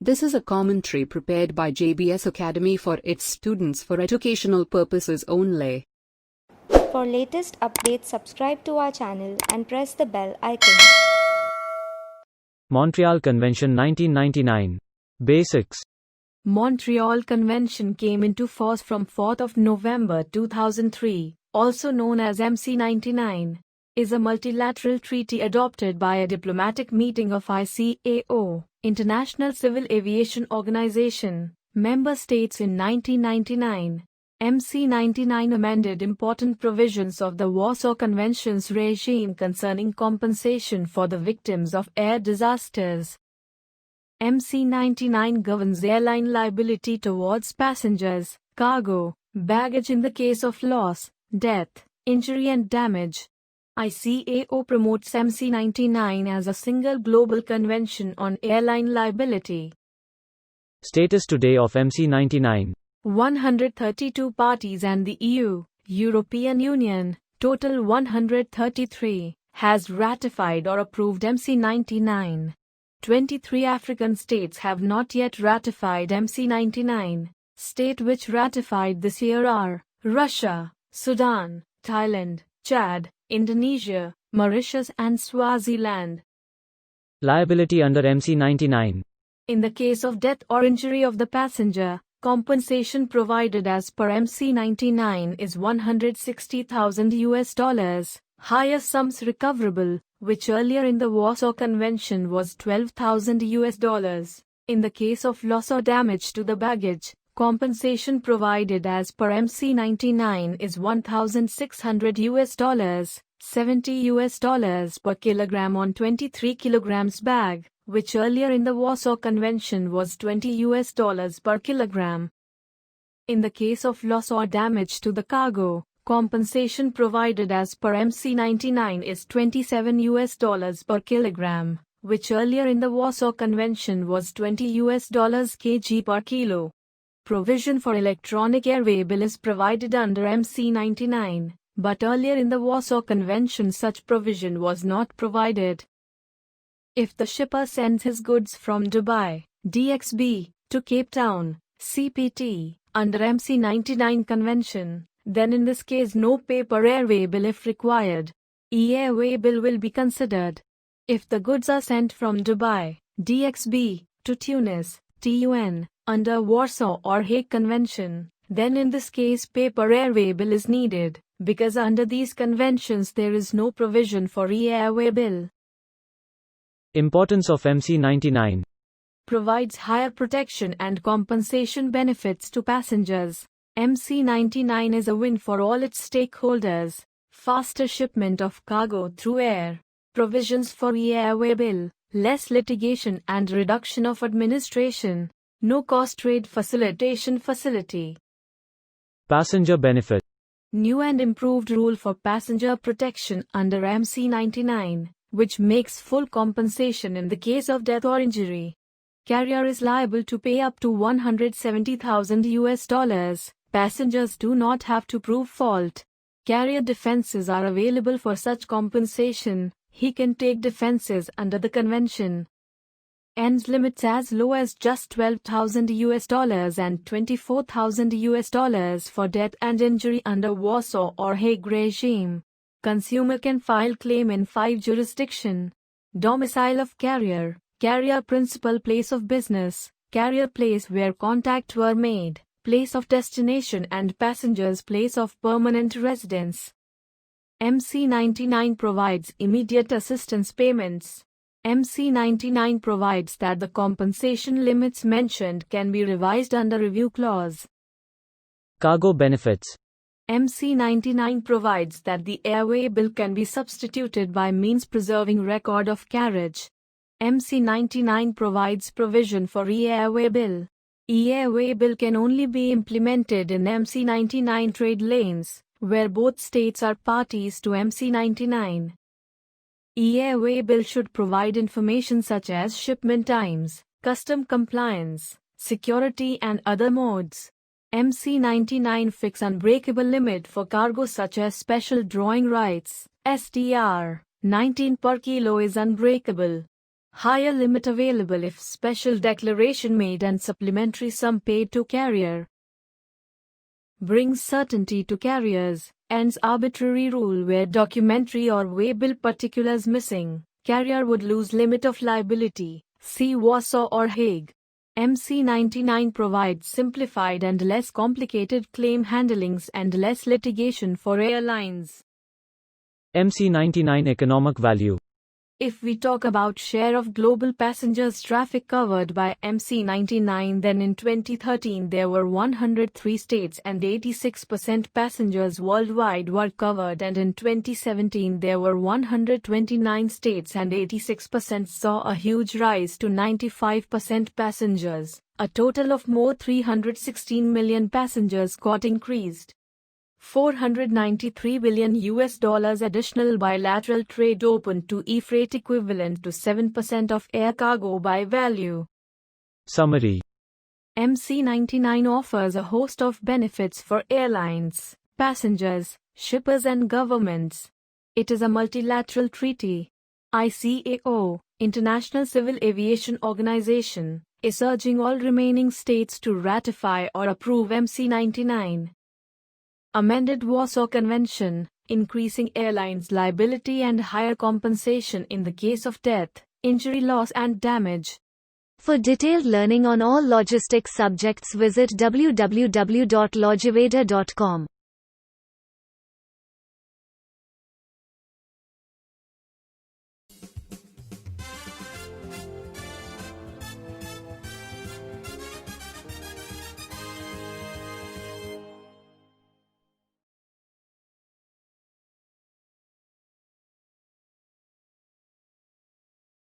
This is a commentary prepared by JBS Academy for its students for educational purposes only. For latest updates, subscribe to our channel and press the bell icon. Montreal Convention 1999. Basics. Montreal Convention came into force from 4th of November 2003, also known as MC99, is a multilateral treaty adopted by a diplomatic meeting of ICAO, International Civil Aviation Organization, member states in 1999. MC99 amended important provisions of the Warsaw Convention's regime concerning compensation for the victims of air disasters. MC99 governs airline liability towards passengers, cargo, baggage in the case of loss, death, injury and damage. ICAO promotes MC99 as a single global convention on airline liability. Status today of MC99. 132 parties and the EU, European Union, total 133, has ratified or approved MC99. 23 African states have not yet ratified MC99. States which ratified this year are Russia, Sudan, Thailand, Chad, Indonesia, Mauritius and Swaziland. Liability under MC99. In the case of death or injury of the passenger, compensation provided as per MC99 is $160,000. Higher sums recoverable, which earlier in the Warsaw Convention was $12,000. In the case of loss or damage to the baggage, compensation provided as per MC99 is $1,600, $70 per kilogram on 23 kilograms bag, which earlier in the Warsaw Convention was $20 per kilogram. In the case of loss or damage to the cargo, compensation provided as per MC99 is $27 per kilogram, which earlier in the Warsaw Convention was $20 kg per kilo. Provision for electronic airway bill is provided under MC99, but earlier in the Warsaw Convention such provision was not provided. If the shipper sends his goods from Dubai, DXB, to Cape Town, CPT, under MC99 Convention, then in this case no paper airway bill if required. E-airway bill will be considered. If the goods are sent from Dubai, DXB, to Tunis, TUN, under Warsaw or Hague Convention, then in this case paper airway bill is needed, because under these conventions there is no provision for e-airway bill. Importance of MC99. Provides higher protection and compensation benefits to passengers. MC99 is a win for all its stakeholders. Faster shipment of cargo through air. Provisions for e-airway bill. Less litigation and reduction of administration. No cost trade facilitation facility. Passenger benefit. New and improved rule for passenger protection under MC99, which makes full compensation in the case of death or injury. Carrier is liable to pay up to $170,000. Passengers do not have to prove fault. Carrier defenses are available for such compensation. He can take defenses under the convention. Ends limits as low as just $12,000 and $24,000 for death and injury under Warsaw or Hague regime. Consumer can file claim in 5 jurisdictions. Domicile of carrier, carrier principal place of business, carrier place where contact were made, place of destination and passenger's place of permanent residence. MC99 provides immediate assistance payments. MC99 provides that the compensation limits mentioned can be revised under review clause. Cargo benefits. MC99 provides that the airway bill can be substituted by means preserving record of carriage. MC99 provides provision for e-airway bill. E-airway bill can only be implemented in MC99 trade lanes, where both states are parties to MC99. E-airway bill should provide information such as shipment times, custom compliance, security and other modes. MC99 fix unbreakable limit for cargo such as special drawing rights, STR, 19 per kilo is unbreakable. Higher limit available if special declaration made and supplementary sum paid to carrier. Brings certainty to carriers. Ends arbitrary rule where documentary or waybill particulars missing. Carrier would lose limit of liability. See Warsaw or Hague. MC99 provides simplified and less complicated claim handlings and less litigation for airlines. MC99 economic value. If we talk about share of global passengers traffic covered by MC99, then in 2013 there were 103 states and 86% passengers worldwide were covered, and in 2017 there were 129 states and 86% saw a huge rise to 95% passengers. A total of more 316 million passengers got increased. $493 billion additional bilateral trade opened to e-freight, equivalent to 7% of air cargo by value. Summary. MC99 offers a host of benefits for airlines, passengers, shippers and governments. It is a multilateral treaty. ICAO, International Civil Aviation Organization, is urging all remaining states to ratify or approve MC99. Amended Warsaw Convention, increasing airlines' liability and higher compensation in the case of death, injury, loss and damage. For detailed learning on all logistics subjects, visit www.logiveda.com.